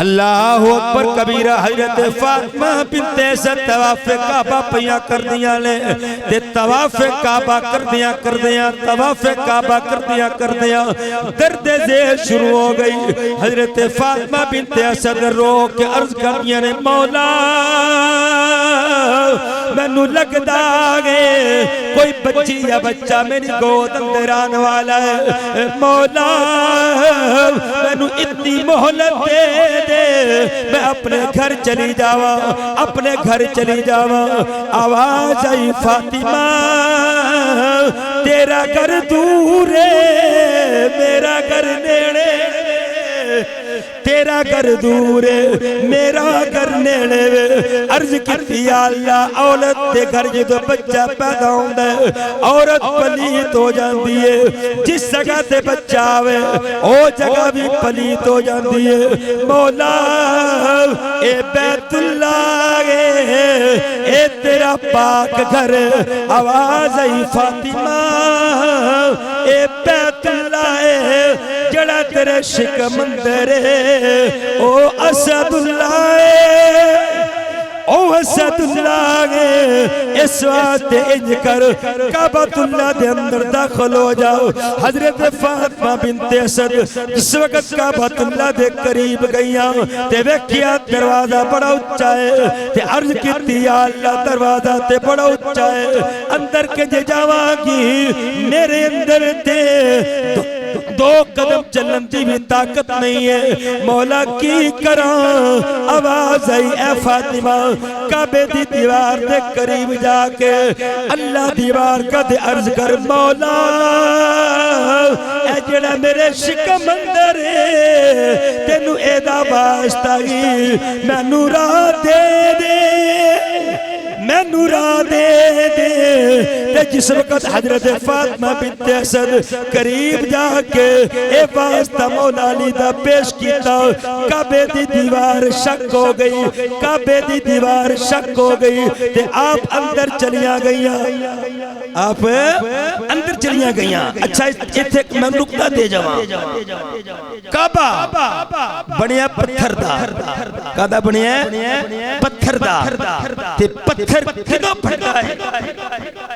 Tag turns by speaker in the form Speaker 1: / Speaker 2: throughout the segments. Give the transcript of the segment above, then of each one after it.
Speaker 1: اللہ اکبر کبیرہ حضرت فاطمہ بنت اسد طواف کعبہ پیاں کر دیاں لے تے طواف کعبہ کر دیاں طواف کعبہ کر دیاں درد ذیل شروع ہو گئی۔ حضرت فاطمہ بنت اسد رو کے عرض کر دیا نے مولا مینوں لگدا گے کوئی بچی یا بچہ میری گود اندر آنے والا ہے، مولا مینوں اتنی مہلت دے میں اپنے گھر چلی جاواں۔ آواز آئی فاطمہ تیرا گھر دور ہے میرا گھر نیڑے، تیرا گھر دور ہے میرا گھر نیڑے۔ عرض کی یا اللہ عورت دے گھر جدو بچہ پیدا ہوندا ہے عورت پلیت ہو جاندی ہے، جس جگہ تے بچہ آوے او جگہ بھی پلیت ہو جاندی ہے۔ مولا اے بیت اللہ اے تیرا پاک گھر، آواز آئی فاطمہ اے بیت اللہ ہے جڑا تیرے شکمندر ہے، او اسد اللہ او اسد اللہ اس واسطے انج کر کعبۃ اللہ دے اندر داخل ہو جاؤ۔ حضرت فاطمہ بنت اسد جس وقت کعبۃ اللہ دے قریب گئیاں تے ویکھیا دروازہ بڑا اونچا ہے تے عرض کیتی یا اللہ دروازہ تے بڑا اونچا ہے، اندر کے جے جاواں گی میرے اندر تے دو قدم چلن دی بھی طاقت نہیں ہے، مولا کی کراں؟ آواز آئی اے فاطمہ کعبے دی دیوار دے قریب جا کے اللہ دیوار کا دے عرض کر مولا اے جڑا میرے شکمندر ہے تینو اے دا واسطہ ہی مینوں راہ دے دے مینوں راہ دے دے۔ تے جس وقت حضرت فاطمہ بنت اسد قریب جا کے اے واسطہ مولا علی دا پیش کیتا، کعبے دی دیوار شک ہو گئی، کعبے دی دیوار شک ہو گئی تے آپ اندر چلیاں گئیاں، آپ اندر چلیاں گئیاں۔ اچھا ایتھے میں نقطہ دے جاواں، کعبہ بنیا پتھر دا، کعبہ بنیا پتھر دا تے پتھر کدوں پھٹتا ہے؟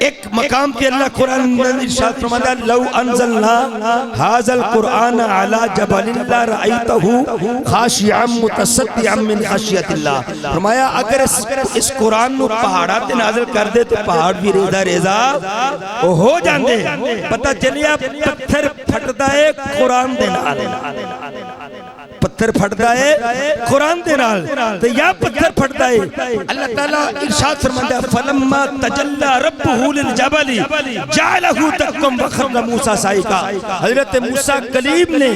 Speaker 1: ایک مقام پہ اللہ قرآن میں ارشاد فرماتا ہے لو انزلنا ھذا القرآن علی جبل لرأیتہ خاشعا متصدعا من خشیۃ اللہ، فرمایا اگر اس قرآن نو پہاڑاں تے نازل کر دے تو پہاڑ بھی ریزہ ریزہ ہو جاندے۔ پتہ چلیا پتھر پھٹدا ہے قرآن دے نال، پتھر پھٹدا ہے قرآن دے نال تے یا پتھر پھٹدا ہے۔ اللہ تعالیٰ ارشاد فرماتا ہے فلما تجلی ربہ للجبل جعلہ دکا وخر موسیٰ صعقا، حضرت موسیٰ کلیم نے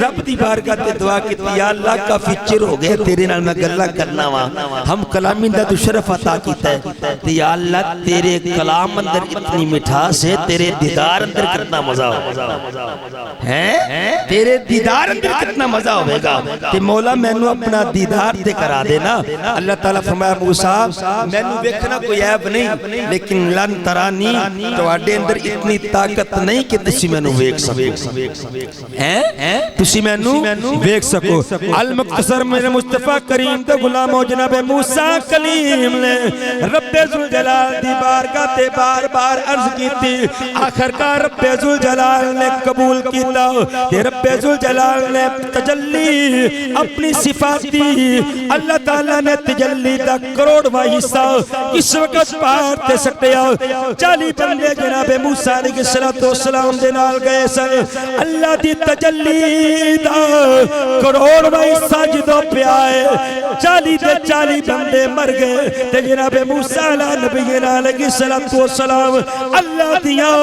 Speaker 1: رب دی بارگاہ تے دعا کی یا اللہ کافی چر ہو گئے تیرے نال میں گلاں کرنا وا، ہم کلامی دا تو شرف عطا کیتا ہے تے یا اللہ تیرے کلام اندر اتنی مٹھاس ہے، تیرے دیدار اندر کتنا مزہ ہے، تیرے دیدار اندر کتنا مزہ ہوئے گا تے مولا مینوں اپنا دیدار تے کرا دینا۔ اللہ تعالیٰ فرمایا موسیٰ مینوں ویکھنا کوئی عیب نہیں لیکن لن ترانی تواڈے اندر اتنی طاقت نہیں کہ تسی مینوں ویکھ سکو، ہیں تسی مینوں ویکھ سکو۔ المختصر میرے مصطفیٰ کریم تے غلام و جناب موسیٰ کلیم نے رب ذوالجلال دی بارگاہ تے بار بار عرض کیتی، آخر کا رب ذوالجلال نے قبول کیتا کہ رب ذوالجلال نے تجلی اپنی صفات دی، اللہ تعالیٰ نے تجلی دا کروڑواں حصہ اس وقت پار تے سکتیا 40 بندے جناب موسیٰ علیہ السلام دے نال گئے سن، اللہ دی تجلی دا کروڑواں حصہ جدو پیا ہے 40 بندے مر گئے تے جناب موسیٰ علیہ السلام اللہ دیاں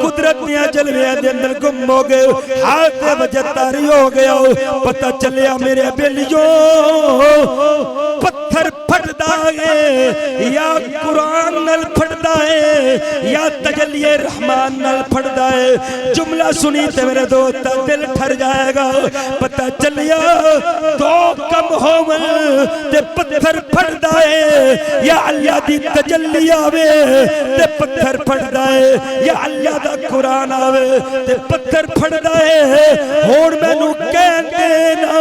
Speaker 1: قدرت دیاں جلویاں دے اندر گم ہو گئے، حالت وجہ تاری ہو گیا۔ پتہ چلیا میرے بیلیوں پتھر پھٹدا ہے یا قرآن نال پھٹدا ہے یا تجلی رحمان نال پھٹدا ہے، جملہ سنی تے میرے دوست دل ٹھر جائے گا۔ پتہ چلیا دو کم ہوون تے پتھر پھڑدا ہے یا اللہ دی تجلی آوے تے پتھر پھڑدا ہے یا اللہ دا قرآن آوے تے پتھر پھڑدا ہے ہون مینوں کہندے نا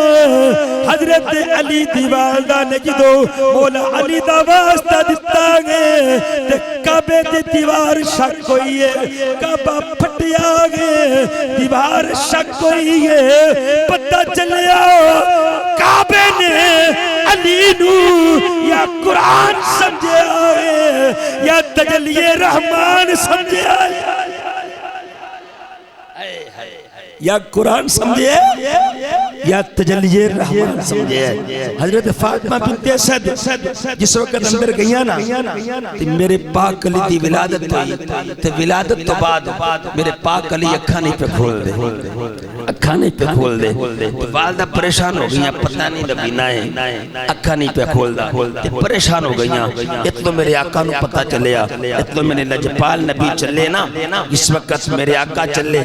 Speaker 1: حضرت علی دی والدہ نے جدو مولا علی دا واسطہ دتا گے تے کعبے دی دیوار شک ہوئی ہے کعبہ پھٹیا گے دیوار شک ہوئی ہے پتہ چلیا کعبے نے علی نو یا قرآن سمجھے آئے یا تجلی رحمان سمجھے آئے یا قرآن سمجھے یا تجلی رحمان سمجھے حضرت فاطمہ بنت اسد جس وقت اندر گئیاں نا میرے پاک علی دی ولادت ہوئی تے ولادت تو بعد میرے پاک علی اکھاں نہیں پہ کھول دے اکھاں نہیں پہ کھول دے والدہ پریشان ہو گئیاں پتہ نہیں نبینا ہے اکھاں نہیں پہ کھول دا تے پریشان ہو گئیاں اتلو میرے آقا نو پتہ چلیا اتلو میرے لجپال نبی چلے نا اس وقت میرے آقا چلے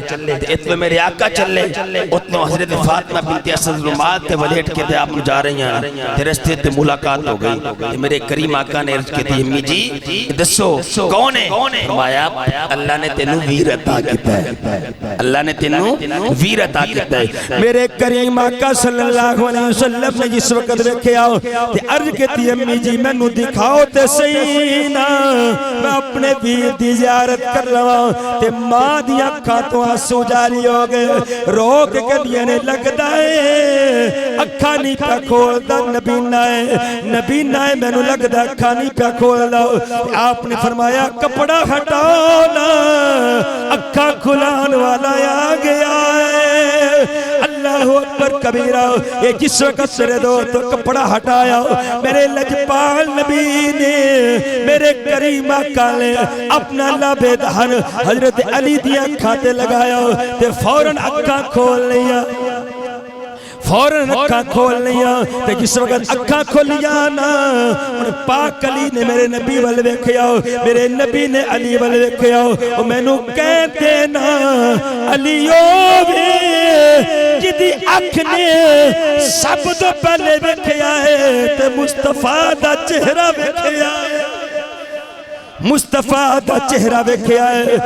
Speaker 1: اتلو میرے آقا چلے اتنو حضرت فاطمہ بنت اسد رومال تے ولیٹ کے تے آپ جا رہی ہیں تے رستے تے ملاقات ہو گئی میرے کریم آقا نے عرض کی تھی امی جی دسو کون ہے فرمایا اللہ نے تینوں ویر عطا کیتا ہے اللہ نے تینوں ویر عطا کیتا ہے میرے کریم آقا صلی اللہ علیہ وسلم نے جس وقت دیکھے آؤ تے عرض کی تھی امی جی میں نو دکھاؤ تے سینا میں اپنے ویر دی زیارت کر لوا تے ماں دی اکھاں تو آنسو جاری ہو گئے روک کے دینے لگتا ہے اکھا نہیں پہ کھول دا نبینا ہے میں نو لگتا اکھا نہیں پہ کھول دا آپ نے فرمایا کپڑا ہٹانا اکھا کھلان والا آ گیا ہے اللہ اکبر کبیرہ یہ جس وقت سرے دو تو کپڑا ہٹایا میرے لجپال نبی نے میرے کریم آقا نے اپنا لبے دہن حضرت علی دیا کھاتے لگایا تے فوراں اکھاں کھول لیا فوراں اکھاں کھول لیا تے جس وقت اکھاں کھولیا نا پاک علی نے میرے نبی وال ویکھیا میرے نبی نے علی وال ویکھیا او مینوں کہندے نا علیو وے جدی اکھ نے سب تو پہلے ویکھیا ہے تے مصطفیٰ دا چہرہ ویکھیا ہے مصطفیٰ دا چہرہ ویکھیا ہے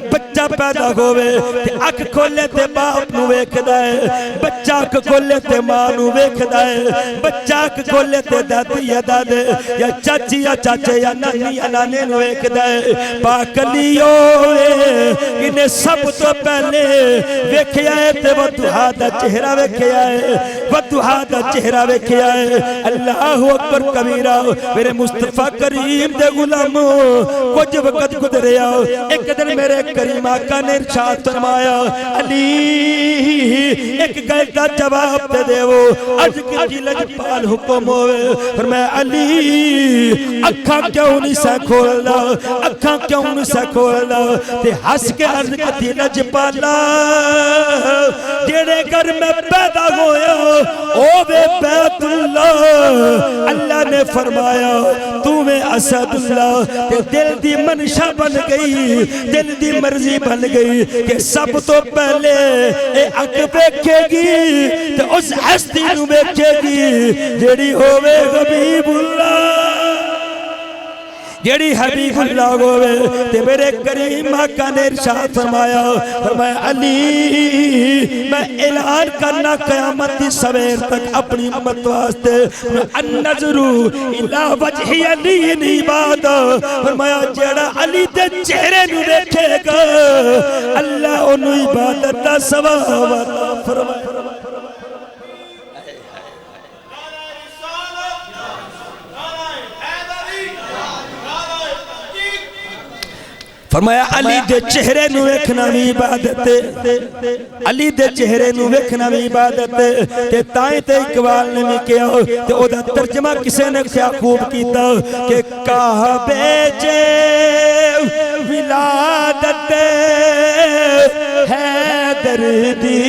Speaker 1: بچہ پیدا ہوئے تے اکھ کھولے تے باپ نو ویکھدا ہے بچہ اکھ کھولے تے ماں نو ویکھدا ہے بچہ اکھ کھولے تے دادی یا دادے یا چاچی یا چاچے یا نانی یا نانے نو ویکھدا ہے پاک علی ہوئے انہیں سب تو پہلے ویکھیا ہے تے وضحا دا چہرہ ویکھیا ہے وضحا دا چہرہ ویکھیا ہے اللہ اکبر کبیرہ میرے مصطفیٰ کریم دے غلاموں کچھ وقت گزریا ایک دن میرے کریم آقا نے ارشاد فرمایا علی ایک گل دا جواب دے دے وہ عرض کی لجپال حکم ہوئے فرمایا علی اکھاں کیوں نہیں سا کھولنا اکھاں کیوں نہیں سا کھولنا تے ہس کے عرض کی لجپالا جیڑے گھر میں پیدا ہویا او بے بیت اللہ اللہ نے فرمایا تو میں اسد اللہ دل دی منشا بن گئی دل دی مرضی بن گئی کہ سب تو پہلے اے اک بیکھے گی تے اس ہستی نو بیکھے گی جیڑی ہوئے حبیب اللہ جیڑی حبیب اللہ ہوئے تے میرے کریم آقا نے ارشاد فرمایا علی میں اعلان کرنا قیامت دی سویر تک اپنی امت واسطے النظر الى وجہ علی عبادت فرمایا جیڑا علی دے چہرے نو دیکھے گا اللہ انہوں عبادت دا ثواب عطا فرمائے فرمایا علی دے چہرے نو ویکھنا بھی عبادت علی دے چہرے نو ویکھنا بھی عبادت تے تائیں تے اقبال نے بھی کیا تے او دا ترجمہ کسے نے کیا خوب کیتا کہ کعبے جے ولادت حیدر دی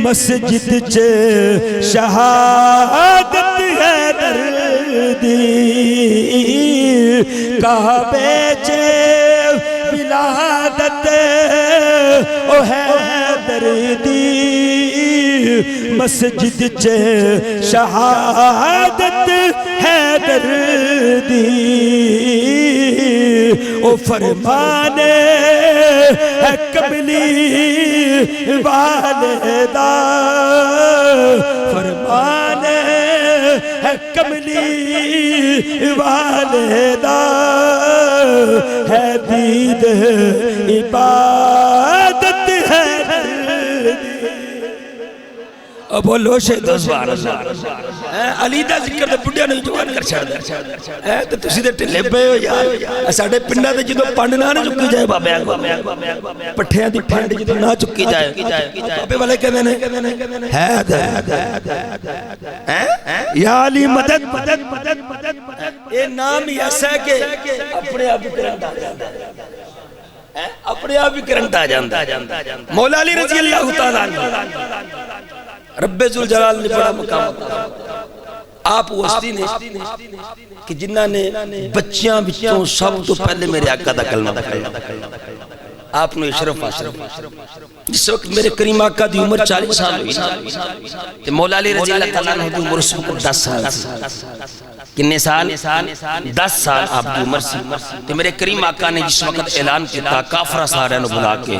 Speaker 1: مسجد چے شہادت حیدر دی کعبے چے ولادت او حیدر دی مسجد چ شہادت حیدر دی او فرمانے ہے کملی والدہ فرمانے ہے کملی والدہ ہے دید عبادت ہے اب بولو شہید سبحان اللہ علی دا ذکر دے بڑھیا نہیں جوان کر چھڑ دے تو تسی دے ٹلے پہ ہو یار ساڑھے پنڈا دے جدو پانڈ نہ چکی جائے بابے پٹھیاں دی پانڈ جدو نہ چکی جائے بابے والے کہنے نے یا علی مدد اے نام ہی ایسا ہے کہ اپنے آپ بھی کرنٹ آ جاندہ اپنے آپ بھی کرنٹ آ جاندہ مولا علی رضی اللہ تعالیٰ رب ذوالجلال نے بڑا مقام ہوتا آپ وہ ہستی نے کہ جنہ نے بچیاں بچوں سب تو پہلے میرے آقا دا کلمہ آپ نے شرف حاصل جس وقت میرے کریم آقا دی عمر 40 سال ہوئی تو مولا علی رضی اللہ تعالیٰ نے عمر اس وقت 10 سال کتنے سال 10 سال آپ کی عمر سی تو میرے کریم آقا نے جس وقت اعلان کیا کافرہ سارے نو بلا کے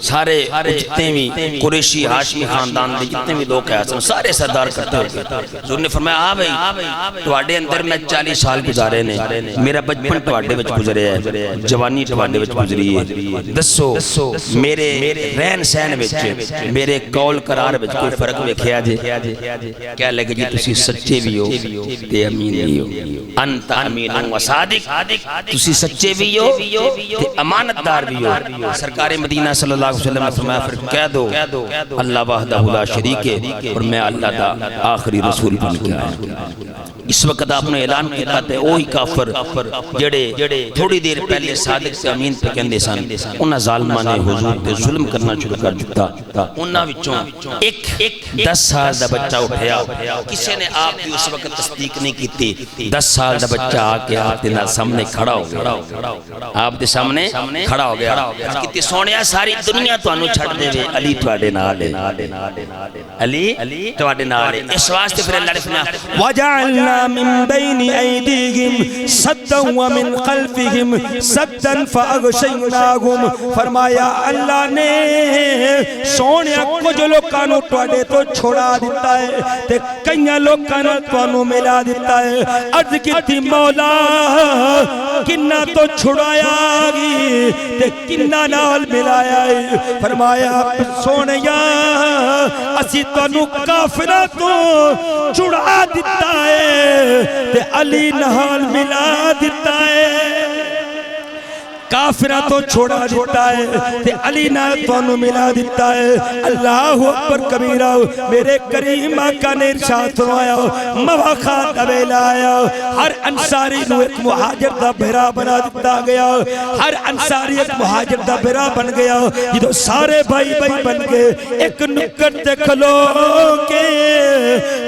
Speaker 1: سارے جتنے بھی قریشی ہاشمی خاندان دے جتنے بھی لوگ ہیں سارے سردار کرتے ہوئے حضور نے فرمایا بھائی تواڈے اندر میں 40 سال گزارے نے میرا بچپن تواڈے وچ گزرے ہے جوانی تواڈے وچ گزری ہے دسو میرے رہن سہن وچ میرے قول قرار وچ کوئی فرق ویکھیا جے کیا لگے جی تسی سچے بھی ہو تے امین بھی ہو انت امین و صادق تسی سچے بھی ہو تے امانت دار بھی ہو سرکار مدینہ صلی اللہ علیہ وسلم نے فرمایا پھر کہہ دو اللہ وحدہ لا شریک ہے اور میں اللہ دا آخری رسول بن کے آیا اس وقت آپ نے اعلان کیا تھا اوہی کافر جڑے تھوڑی دیر پہلے صادق سے امین پہ کہندے سن انہاں ظالماں نے حضور تے ظلم کرنا شروع کر دیتا انہاں وچوں ایک 10 سال دا بچہ اٹھیا کسی نے آپ کی اس وقت تصدیق نہیں کیتی 10 سال دا بچہ آ کے آپ دے سامنے کھڑا ہو گیا آپ دے سامنے کھڑا ہو گیا کتنی سونیا ساری دنیا تانوں چھڈ دے وے علی تواڈے نال ہے علی تواڈے نال ہے اس واسطے پھر اللہ نے فرمایا وجعلنا من بين أيديهم سدا ومن خلفهم سدا فأغشيناهم فرمایا اللہ نے سونیا کچھ لوکانوں تواڈے تو چھوڑا دیتا ہے تے کئیاں لوکانوں تانوں ملا دیتا ہے عرض کیتی مولا کنہ تو چھڑایا گی تے کنہ نال ملایا ہے فرمایا سونیا اسی تانوں کافرہ تو چھڑا دیتا ہے تے علی نال ملا دیتا ہے کافرہ تو چھوڑا دیتا ہے تے علی نال تانوں ملا دیتا ہے اللہ اکبر کبیرہ میرے کریم آقا نے ارشاد فرمایا مواخا دا ویلا آیا ہر انصاری نو ایک مہاجر دا بھرا بنا دیتا گیا ہر انصاری ایک مہاجر دا بھرا بن گیا جدو سارے بھائی بھائی بن گئے ایک نکر تے کھلو کے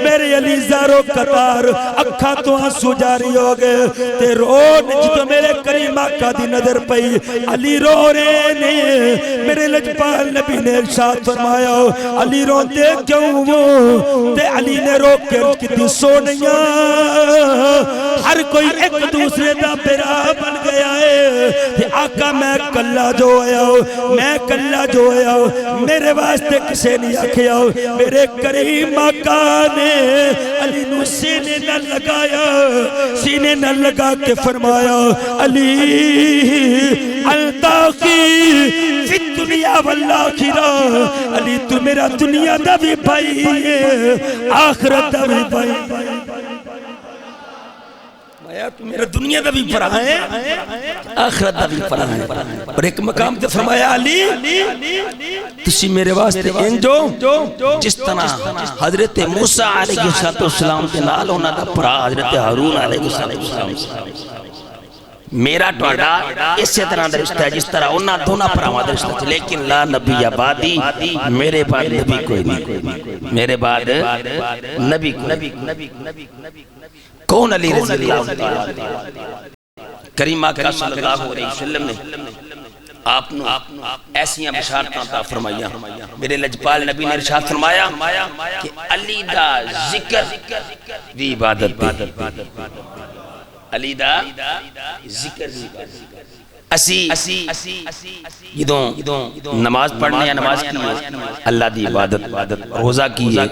Speaker 1: میرے علی زارو قطار اکھا تو آنسو جاری ہو گئے تے رون جدو میرے کریم آقا دی نظر پئی علی رو رہے نے میرے لجپال نبی نے ارشاد فرمایا علی رو دے کیوں وہ تے علی نے رو کے کتی سونیاں ہر کوئی ایک دوسرے دا بھرا بن گیا ہے تے آقا میں کلا جو آیا میرے واسطے کسے نہیں آکھیا میرے کریم آقا نے علی نو سینے نہ لگایا سینے نہ لگا کے فرمایا علی التاقی فی الدنیا والآخرہ علی تو میرا دنیا دا بھی بھائی ہے آخرت دا بھی بھائی تو میرا دنیا دا بھی پرا ہے آخرت دا بھی پرا ہے اور ایک مقام تے فرمایا علی تسی میرے واسطے انجو جس طرح حضرت موسیٰ علیہ السلام کے نال ہونا دا پرا حضرت ہارون علیہ السلام میرا ٹوڑا اسی طرح دا رشتہ ہے جس طرح انہا دونا پراما دا رشتہ ہے لیکن لا نبی آبادی میرے بعد نبی کوئی نہیں میرے بعد نبی کوئی کون علی رضی اللہ کریم آقا صلی اللہ علیہ وسلم نے آپ نے ایسیاں بشارتاں عطا فرمائیاں میرے لجپال نبی نے ارشاد فرمایا کہ علی دا ذکر دی عبادت دے علی دا ذکر دی عبادت اسی جدوں نماز پڑھنے یا نماز کی ہے اللہ دی عبادت روزہ کی ہے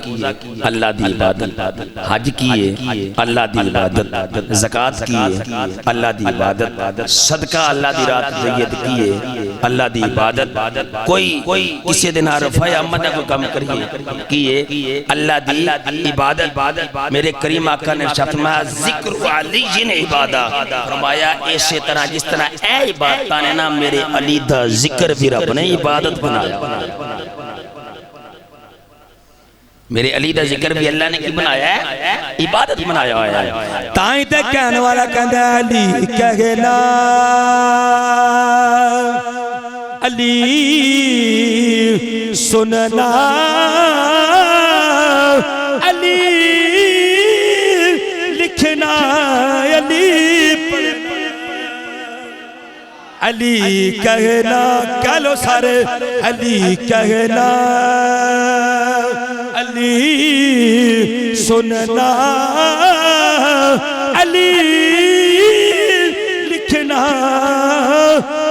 Speaker 1: اللہ دی عبادت حج کی ہے اللہ دی عبادت زکوٰۃ کی ہے اللہ دی عبادت صدقہ اللہ دی رات زید کی ہے اللہ دی عبادت کوئی کسی دن رفع احمد کو کم کریے کیے اللہ دی عبادت میرے کریم آقا نے فرمایا ذکر علی عبادہ فرمایا اسی طرح جس طرح اے عبادتاں نے نا میرے علی دا ذکر بھی رب نے عبادت بنایا میرے علی دا ذکر بھی اللہ نے کی بنایا ہے عبادت بنایا ہے
Speaker 2: تائیں تے کہنے والا کہندہ علی کہنا علی سننا علی لکھنا علی پڑھنا علی کہنا کہلو سارے علی کہنا علی سننا علی لکھنا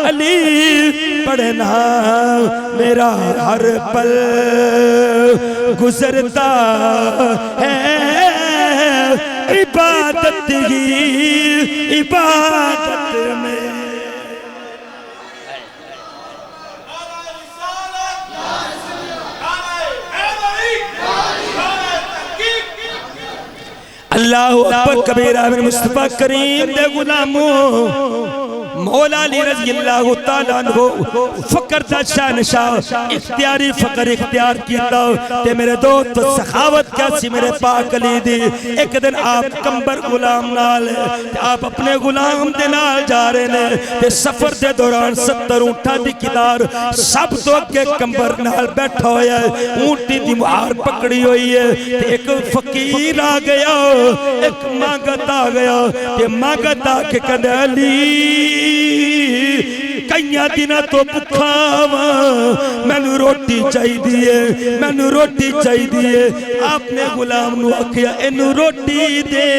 Speaker 2: علی پڑھنا میرا ہر پل گزرتا ہے عبادت ہی عبادت میں اللہ اکبر کبیرہ من مصطفیٰ کریم دے غلاموں مولا علی رضی اللہ تعالیٰ عنہ فقر دا شاہنشاہ اختیاری فقر اختیار کیتا تے میرے دوست سخاوت کیسی میرے پاک علی دی ایک دن آپ کمبر غلام نال تے آپ اپنے غلام دے نال جا رہے نے تے سفر دے دوران 70 اونٹاں دی قطار سب تو اگے کمبر نال بیٹھا ہویا ہے اونٹی دی مہار پکڑی ہوئی ہے تے ایک فقیر آ گیا ایک مانگت آ گیا تے مانگت آ کے کہنے علی کئیاں دینا تو بکھاوا میں نے روٹی چاہی دیئے میں نے روٹی چاہی دیئے آپ نے غلام نو آکھیا اینو روٹی دے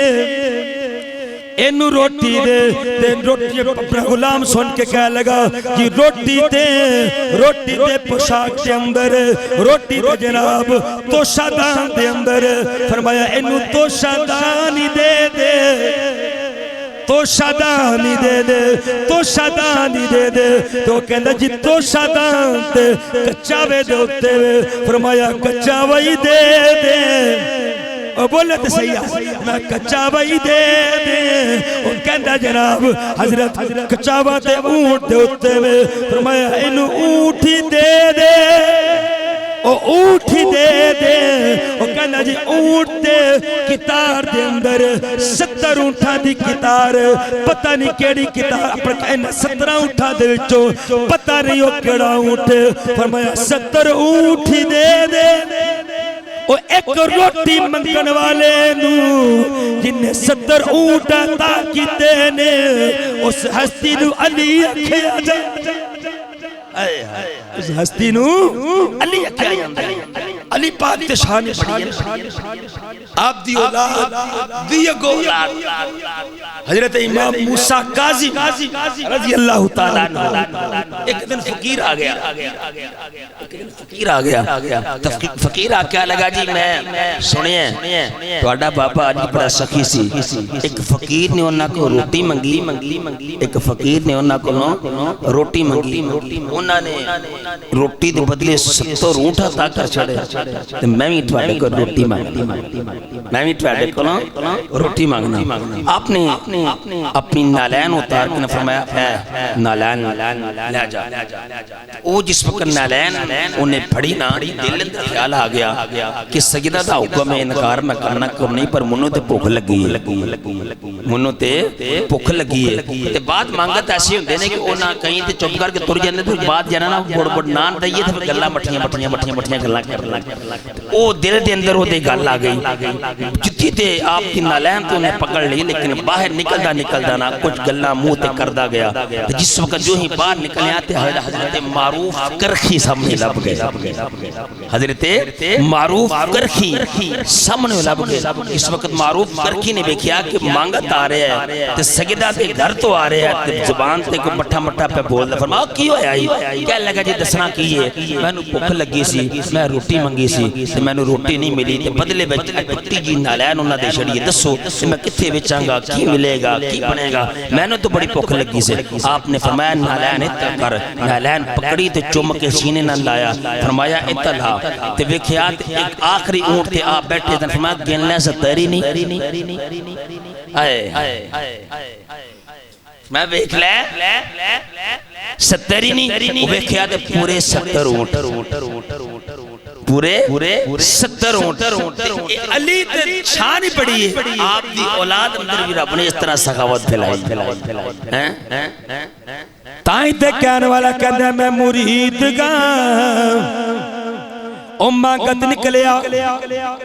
Speaker 2: اینو روٹی دے روٹی اپنا غلام سن کے کہہ لگا کہ روٹی دے پوشاک کے اندر روٹی دے جناب توشادان دے اندر فرمایا اینو توشادانی دے دے توشادانی دے دے توشادانی دے دے تو کہندہ جی توشادان تے کچاوے دے ہوتے ہوئے فرمایا کچاوے دے دے اور بولے تے صحیح میں کچاوے دے دے اور کہندہ جناب حضرت کچاوے تے اونٹ دے ہوتے ہوئے فرمایا انہوں اونٹی دے دے اونٹی دے دے وہ کہنا جی اونٹ دے کتار دے اندر 70 اونٹاں دی کتار پتہ نہیں کیڑی کتار اپنے کہنا 17 اونٹاں دے وچوں پتہ نہیں وہ کیڑا اونٹ فرمایا 70 اونٹی دے دے وہ ایک روٹی منگن والے نو جنہیں 70 اونٹاں تاکیتے نے اس ہستی نو علی اکھیا جا اس ہستی نو علی اکھیا جا علی پاک تشانی بڑی آپ دی اولاد دیگو اولاد حضرت امام موسیٰ قاضی رضی اللہ تعالیٰ عنہ ایک دن فقیر آ گیا فقیر آ کیا لگا جی میں سنیں تو اڈا بابا آج بڑا سخی سی ایک فقیر نے انہاں کو روٹی منگی ایک فقیر نے انہاں کو روٹی منگی انہاں نے روٹی دے بدلے 70 اونٹاں تا کر چھڑے میں بھی تواڈے کو روٹی مانگنا میں بھی تواڈے کو روٹی مانگنا آپ نے اپنی نالین اتار کے فرمایا ہے نالین لے جا وہ جس وقت نالین انہیں پڑھی نا دل اندر خیال آ گیا کہ سجدہ دا حکم میں انکار میں کرنا کم نہیں پر منوں تے بھوک لگی منوں تے بھوک لگی ہے تے بعد مانگت ایسی ہوندے نے کہ انہاں کہیں تے چپ کر کے تر جاندے تے بعد جانا نا بڑ بڑ نان دئیے تے گلاں مٹھیاں گلاں
Speaker 3: وہ دل دے اندر وہ دے گل آ گئی جتی تے آپ کی نالین تو انہیں پکڑ لی لیکن باہر نکلدا نا کچھ گلنا منہ تے کردا گیا جس وقت جو ہی باہر نکلے آتے حضرت معروف کرخی سامنے لب گئے حضرت معروف کرخی سامنے لب گئے اس وقت معروف کرخی نے بیکھیا کہ مانگت آ رہے ہیں تے سجدہ تے گھر تو آ رہے ہیں تے زبان تے کو مٹھا مٹھا پہ بول دا فرماؤ کی ہویا ہی کہہ لگا جی دسنا کی ہے میں نے بھوک لگی سی میں روٹی منگی سی تے میں نے روٹی نہیں ملی تے بدلے وچ ٹٹی جی نالین انہاں دے چھڑی دسو تے میں کتھے وچاں گا کی ملے گا کی بنے گا میں نے تو بڑی بھوک لگی سے آپ نے فرمایا نالین اتر کر نالین پکڑی تے چوم کے سینے نہ لایا فرمایا اتلا تے ویکھیا تے ایک آخری اونٹ تے آپ بیٹھے تے فرمایا گن لے ستری نہیں آئے میں ویکھ لے ستری نہیں وہ ویکھیا تے پورے 70 اونٹ پورے 70 اونٹ علی تے شان ہی پڑی ہے آپ دی اولاد اندر بھی رب نے اس طرح سخاوت پھیلائی
Speaker 2: تائیں تے کہنے والا کہنا میں مرید گا مانگت نکلیا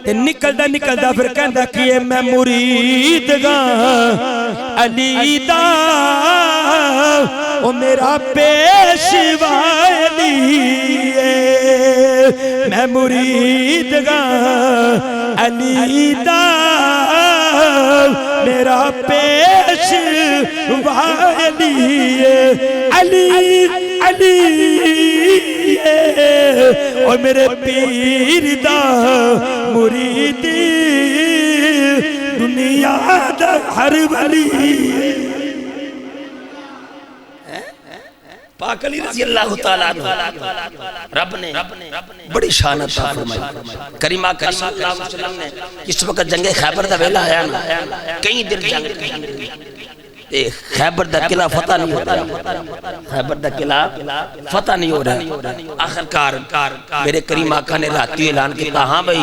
Speaker 2: نکلدا پھر کہندا کیے میں مرید گا علی دا او میرا پیشوا علی میں مرید گا علی دا میرا پیشوا علی اور میرے پیر دا مریدی دنیا دا ہر ولی
Speaker 3: پاک علی رضی اللہ تعالیٰ عنہ رب نے بڑی شان عطا فرمائی کریم آقا صلی اللہ علیہ وسلم نے اس وقت جنگ خیبر دا ویلا آیا نا کئی دن جنگ خیبر دا قلعہ فتح نہیں ہو رہا خیبر دا قلعہ فتح نہیں ہو رہا آخرکار میرے کریم آقا نے راتی اعلان کیتا ہاں بھئی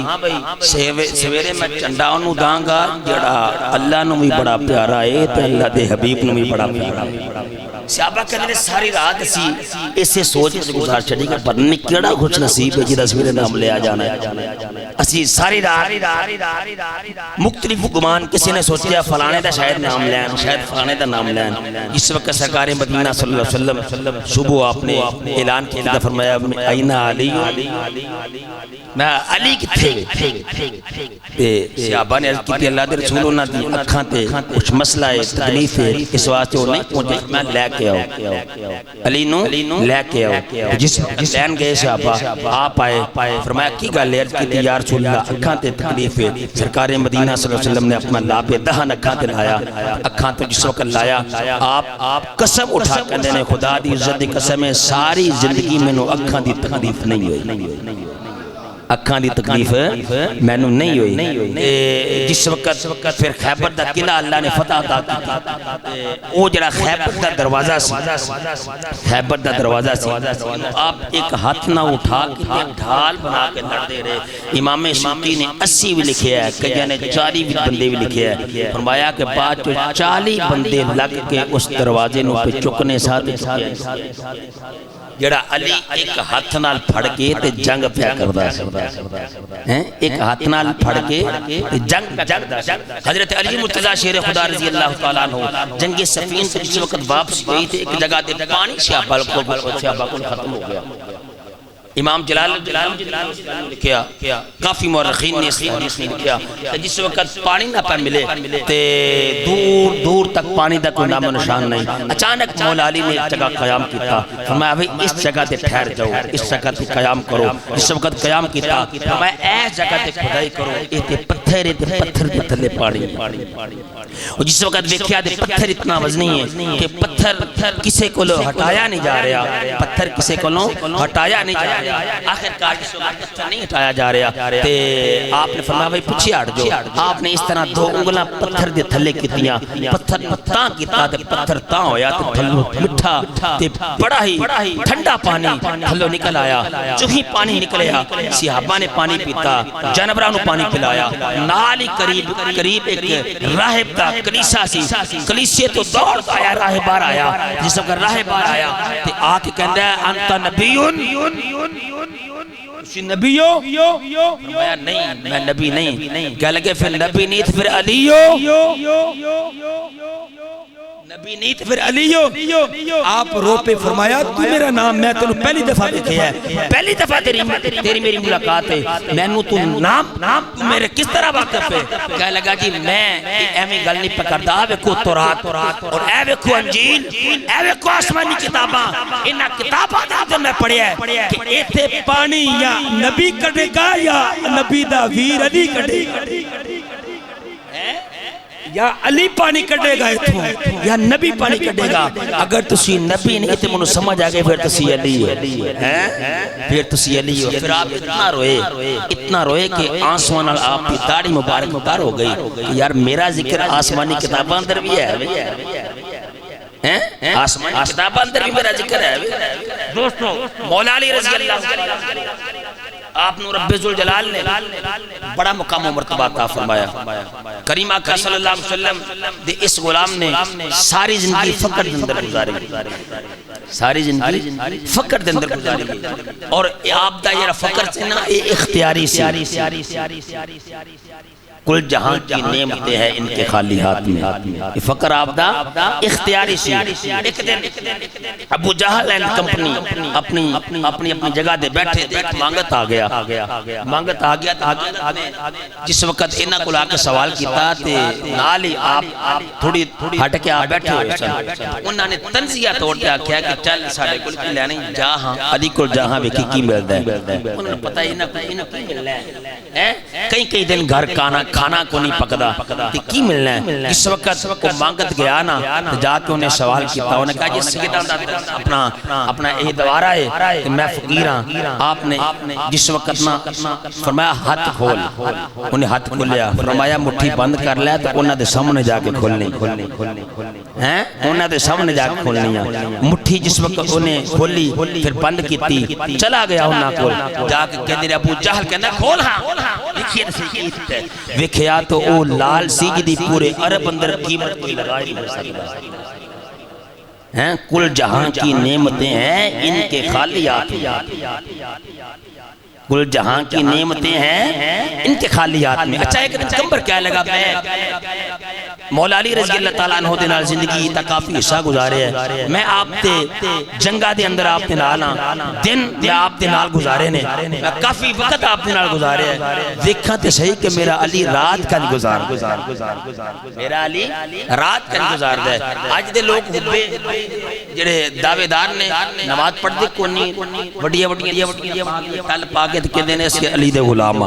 Speaker 3: سویرے میں چنڈا انہوں داں گا جڑا اللہ نو بھی بڑا پیارا ہے تے اللہ دے حبیب نو بھی بڑا پیارا ہے صحابہ کہنے نے ساری رات اسی اسے سوچ کے گزار چڑی کہ پتہ کیڑا خوش نصیب ہے جدا سویرے نام لے آ جانا ہے اسی ساری رات مختلف گمان کسی نے سوچیا فلانے دا شاید نام لین شاید فلانے دا نام لین اس وقت سرکار مدینہ صلی اللہ علیہ وسلم صبح آپ نے اعلان کیا فرمایا اینہ علی میں علی کتھے صحابہ نے عرض کی اللہ دے رسول انہاں دی اکھاں تے کچھ مسئلہ ہے تکلیف ہے اس واسطے وہ نہیں پہنچے میں لے کے آؤ علی نو لے کے آؤ جس لین گئے صحابہ آپ آئے فرمایا کی گل ہے عرض کی یا رسول اللہ اکھاں تے تکلیف ہے سرکار مدینہ صلی اللہ علیہ وسلم نے اپنا لابے دہن اکھاں تے لایا اکھاں تے جس وقت لایا آپ قسم اٹھا کر نے خدا دی عزت دی قسم ہے ساری زندگی میں نو اکھاں دی تکلیف نہیں ہوئی اکھاں دی تکلیف میں نو نہیں ہوئی جس وقت پھر خیبر دا قلعہ اللہ نے فتح عطا کی او جڑا خیبر دا دروازہ خیبر دا دروازہ آپ ایک ہاتھ نہ اٹھا کے ڈھال بنا کے لڑ دے رہے امام شیوطی نے 80 بھی لکھے ہے کئی نے 40 بندے بھی لکھے ہے فرمایا کہ بعد 40 بندے لگ کے اس دروازے نو پہ چکنے ساتھ جڑا علی ایک ہاتھ نال پھڑ کے تے جنگ پیا کردا ہے ایک ہاتھ نال پھڑ کے تے جنگ کردا حضرت علی مرتضی شیر خدا رضی اللہ تعالی عنہ جنگ صفین سے جس وقت واپس گئی تھی ایک جگہ تے پانی صحابہ کو ختم ہو گیا امام جلال لکھیا کافی مورخین نے اس حدیث میں لکھیا جس وقت پانی نہ پہ ملے تے دور دور تک پانی دا کوئی نام و نشان نہیں اچانک مولا علی نے ایک جگہ قیام کیتا فرمایا بھئی اس جگہ تے ٹھہر جاؤ اس جگہ تے قیام کرو جس وقت قیام کیتا فرمایا ایس جگہ تے کھدائی کرو تے پتھر دے تھلے پانی اور جس وقت دیکھیا تے پتھر اتنا وزنی ہے کہ پتھر کسے کو ہٹایا نہیں جا رہا پتھر کسے کو ہٹایا نہیں جا رہا آخر کار جس وقت پتھر نہیں ہٹایا جا رہا تے آپ نے فرمایا بھئی پچھے ہٹ جو آپ نے اس طرح 2 انگلاں پتھر دے تھلے کیتیاں پتھر تاں کیتا تے پتھر تاں ہویا تے تھلو مٹھا تے بڑا ہی ٹھنڈا پانی تھلو نکل آیا جو ہی پانی نکلیا صحابہ نے پانی پیتا جانوراں نو پانی پلایا نال ہی قریب ایک راہب دا کلیسا سی کلیسے تو دوڑ آیا راہبار آیا جس وقت راہبار آیا تے آ کے کہندا ہے انت نبیون تسی نبی ہو؟ فرمایا نہیں میں نبی نہیں. کہنے لگے پھر نبی نہیں تو پھر علی ہو؟ نبی نہیں تو پھر علی ہو؟
Speaker 2: آپ رو پہ فرمایا تو میرا نام میں تینوں پہلی دفعہ دیکھے ہے،
Speaker 3: پہلی دفعہ تیری میری ملاقات ہے، میں نو تو نام تو میرے کس طرح واقف ہے؟ کہنے لگا جی میں ایویں گل نہیں پکڑدا، ویکھو تورات اور اے ویکھو انجیل، اے ویکھو آسمانی کتاباں، انہاں کتاباں دا تے میں پڑھیا ہے
Speaker 2: کہ ایتھے پانی یا نبی کڈے گا یا نبی دا ویر علی کڈے گا، یا علی پانی کڈے گا ایتھوں یا نبی پانی کڈے گا.
Speaker 3: اگر تسی نبی نہیں تے منو سمجھ آ گئے پھر تسی علی ہو، پھر تسی علی ہو. پھر آپ اتنا روئے کہ آنسواں نال آپ کی داڑھی مبارک تر ہو گئی کہ یار میرا ذکر آسمانی کتاباں اندر بھی ہے، آسمانی کتاباں اندر بھی میرا ذکر ہے. دوستو مولا علی رضی اللہ آپ نو رب ذوالجلال نے بڑا مقام و مرتبہ عطا فرمایا. کریم آقا صلی اللہ علیہ وسلم دے اس غلام نے ساری زندگی فقر دے اندر گزاری، ساری زندگی فقر دے اندر گزاری. اور آپ دا یہ فقر سے نا اختیاری سی، کل جہاں کی نعمتیں ہیں ان کے خالی ہاتھ میں. یہ فقر آپ دا اختیاری سی. ایک دن ابو جہل اینڈ کمپنی اپنی جگہ دے بیٹھے تھے، ایک مانگت آ گیا جس وقت انہاں کو لا کے سوال کیتا تے نال ہی آپ تھوڑی ہٹ کے آپ بیٹھے ہوئے سن. انہاں نے تنزیہ توڑ کے آکھیا کہ چل ساڈے کول کی لینا جا ہاں علی کول جا ہاں ویکھی کی ملدا ہے. انہوں نے پتہ انہاں کو کی ملنا ہے، کئی دن گھر کھانا کو نہیں پکدا تے کی ملنا ہے. اس وقت کو مانگت گیا نا جا کے انہیں سوال کیتا، انہیں کہا جی سیدہ اپنا یہ دوارا ہے کہ میں فقیر ہاں. آپ نے جس وقت نا فرمایا ہاتھ کھول، انہیں ہاتھ کھولیا، فرمایا مٹھی بند کر لیا تو انہاں دے سامنے جا کے کھولنی، انہاں دے سامنے جا کے کھولنی. مٹھی جس وقت انہیں کھولی پھر بند کیتی، چلا گیا انہاں کھول جا کے کہنے ابو جہل کہنا کھول ہاں. ویکھیا تو او لال سی جدی پورے عرب اندر قیمت کوئی لگائی نہیں سکتا. کل جہاں کی نعمتیں ہیں ان کے خالی ہاتھ میں، کل جہاں کی نعمتیں ہیں ان کے خالی ہاتھ میں. اچھا ایک کمبر کیا لگا، میں مولا علی رضی اللہ تعالیٰ عنہ دے نال زندگی تا کافی حصہ گزارے ہیں. میں آپ تے جنگا دے اندر آپ تے نال دن میں آپ تے نال گزارے نے، میں کافی وقت آپ تے نال گزارے ہیں. دیکھا تے صحیح کہ میرا علی رات کا نہیں گزار، میرا علی رات کا نہیں گزار دے. آج دے لوگ ہوئے جڑے دعوے دار نے نماز پڑھ دے کونی وڈیاں ٹل پا کے کہ دینے اس کے علی دے غلام،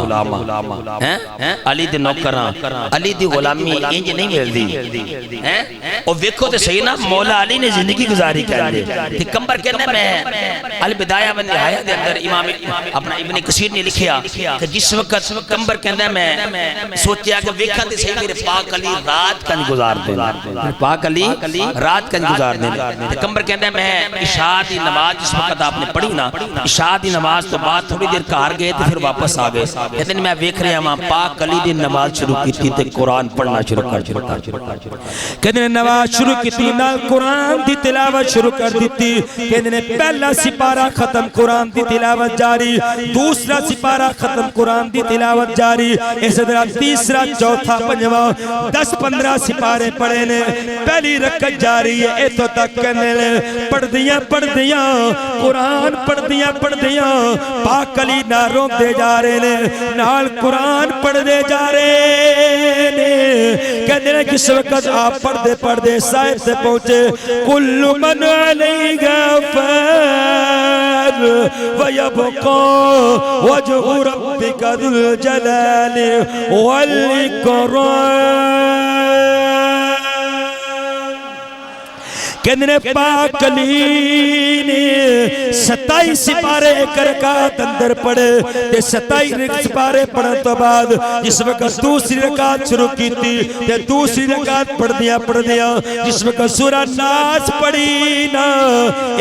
Speaker 3: علی دے نوکراں، علی دی غلامی انج نہیں ملدی. اور ویکھو تے صحیح نا مولا علی نے زندگی گزاری کر لی. کہ کمبر کہنا میں البدایہ و نہایہ دے اندر امام اپنا ابن کثیر نے لکھیا کہ جس وقت کمبر کہنا میں سوچیا کہ ویکھا تے صحیح میرے پاک علی رات کا نہیں گزار دیں، پاک علی رات کا نہیں گزار دیں. کمبر کہنا میں عشاء دی نماز جس وقت آپ نے پڑھی نا، عشاء دی نماز تو بعد تھوڑی دیر کار گئے تو پھر واپس آ گئے. کہتے ہیں میں ویکھ رہے ہیں پاک علی دی نماز شروع کی تھی تے قرآن پڑھنا شروع کر
Speaker 2: کہتے ہیں نماز شروع کی تھی نال قرآن دی تلاوت شروع کر دیتی. کہتے ہیں پہلا سپارہ ختم قرآن دی تلاوت جاری، دوسرا سپارہ ختم قرآن دی تلاوت جاری، اس طرح تیسرا چوتھا پنجواں 10-15 سپارے پڑھے نے. پہلی رکعت جاری ہے ایتھوں تک کہنے پڑھ دیاں قرآن پڑھ دیاں پاک علی نہ روک دے جا رہے نے، نال قرآن پڑھ دے جا رہے نے. کہتے ہیں کس وقت آپ پڑھ دے سائر سے پہنچے کل من علیہا فان ویبقا وجہ ربک ذو الجلال والاکرام. کہتے ہیں پاک علی نے 27 سپارے ایک رکعت اندر پڑھے تے 27 سپارے پڑھن تو بعد جس وقت دوسری رکعت شروع کی تھی تے دوسری رکعت پڑھ دیا جس وقت سورہ ناس پڑھی نا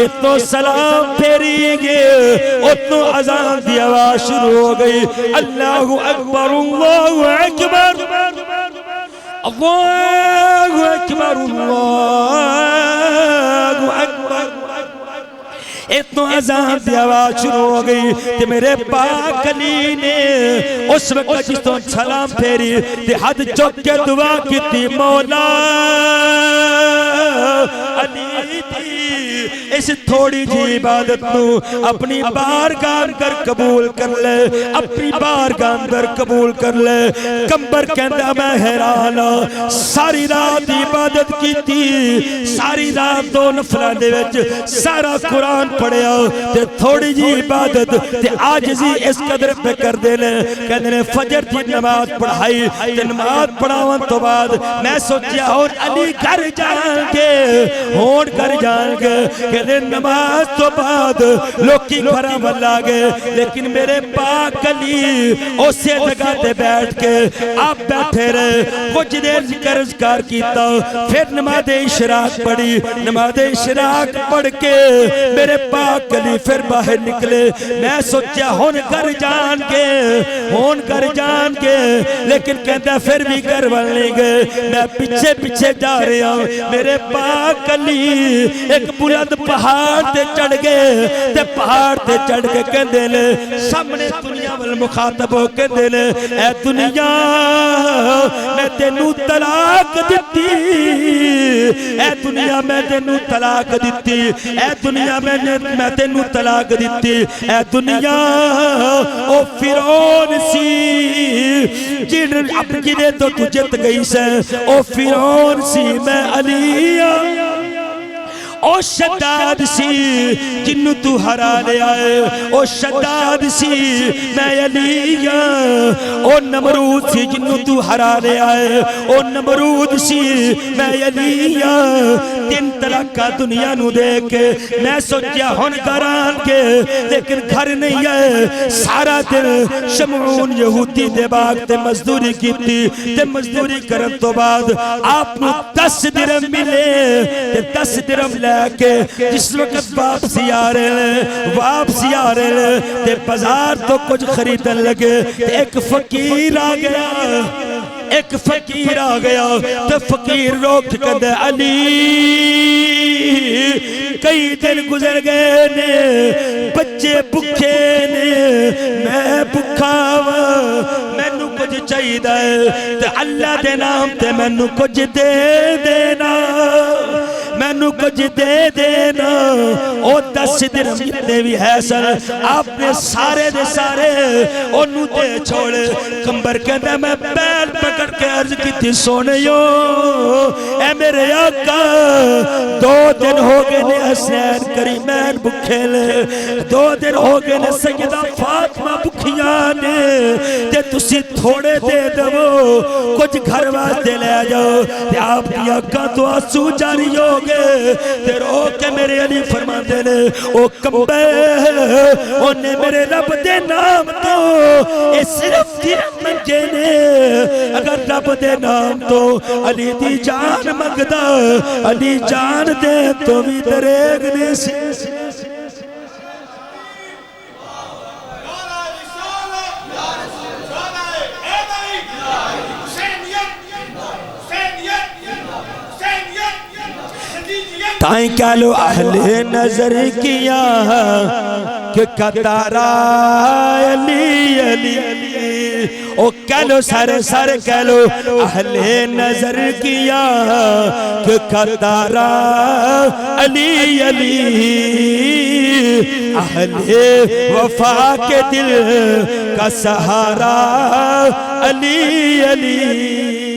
Speaker 2: اتنو سلام پھیری گئے اتنو اذان دی آواز شروع ہو گئی. اللہ اکبر اللہ اکبر اللہ اکبر اللہ اکبر. اتوں اذان دی آواز شروع ہو گئی تے میرے پاک علی نے اس وقت جس تو سلام پھیری تے ہاتھ چک کے دعا کیتی مولا علی دی اس تھوڑی جی عبادت نو اپنی بارگاہ اندر قبول کر لے اپنی بارگاہ اندر قبول کر لے کمبر کہندا میں حیران ساری رات عبادت کیتی ساری رات دو نفلاں دے وچ سارا قرآن پڑھیا تے تھوڑی جی عبادت تے عاجزی اس قدر پہ کر دینے کہندے نے فجر دی نماز پڑھائی تے نماز پڑھاون تو بعد میں سوچیا اور علی گھر جان کے ہون کر جان کے کہندے نماز تو بعد لوکی گھراں ول آ گئے لیکن میرے پاک علی اسی جگہ تے بیٹھ کے آپ بیٹھے رہے کچھ دیر ذکر اذکار کیتا پھر نماز اشراق پڑھی نماز اشراق پڑھ کے میرے پاک علی پھر باہر نکلے میں سوچیا ہون کر جان کے لیکن کہتا پھر بھی کر ول گئے میں پیچھے پیچھے جا رہا ہوں میرے پاک علی ایک بلند پہاڑ تے چڑھ گئے تے پہاڑ تے چڑھ کے کہندے نے سامنے دنیا وال مخاطب ہو کہندے نے اے دنیا میں تینوں طلاق دتی اے دنیا میں تینوں طلاق دتی اے دنیا میں تینوں طلاق دتی اے دنیا او فرعون سی جن اپنی نے تو جت گئی سے او فرعون سی میں علی او شداد سی جنو تو ہرا لے آئے او شداد سی میں علی او نمرود سی جنو تو ہرا لے آئے او نمرود سی میں علی تین طلاقہ دنیا نو دیکھ کے میں سوچیا ہن کران کے لیکن گھر نہیں ہے سارا دن شمعون یہودی دے باغ تے مزدوری کیتی تے مزدوری کرن تو بعد آپ نو 10 درہم ملے تے 10 درہم لے کہ جس وقت واپسی آ رہے تے بازار تو کچھ خریدن لگے ایک فقیر آ گیا تو فقیر روک کہندے علی کئی دن گزر گئے نے بچے بھکھے نے میں بھکھا مینوں کچھ چاہیے تے اللہ دے نام تے مینوں کچھ دے دینا مینوں کچھ دے دینا او 10 درہم جتنے بھی ہے سر آپ نے سارے دے سارے انہوں دے چھوڑے کمبر کہتا میں پیر پکڑ کے عرض کی تھی سونیو اے میرے آقا 2 دن ہو گئے نے حسین کریمین بکھے لے 2 دن ہو گئے نے سیدہ فاطمہ بکھیاں نے تے تسی تھوڑے دے دو کچھ گھر واسطے لے جاؤ تے آپ کی آقا تو آنسو جاری ہو گئے تے رو کے میرے علی فرما دینے او کمبے انہیں میرے رب دے نام تو اے صرف درہم منگے نے اگر رب دے نام تو علی دی جان منگدا علی جان دے تو بھی دریگنے سے تائیں کہہ لو اہل نظر کیا کہ قطارہ علی علی او کہہ لو سر کہہ لو اہل نظر کیا کہ قطارہ علی علی اہل وفا کے دل کا سہارا علی علی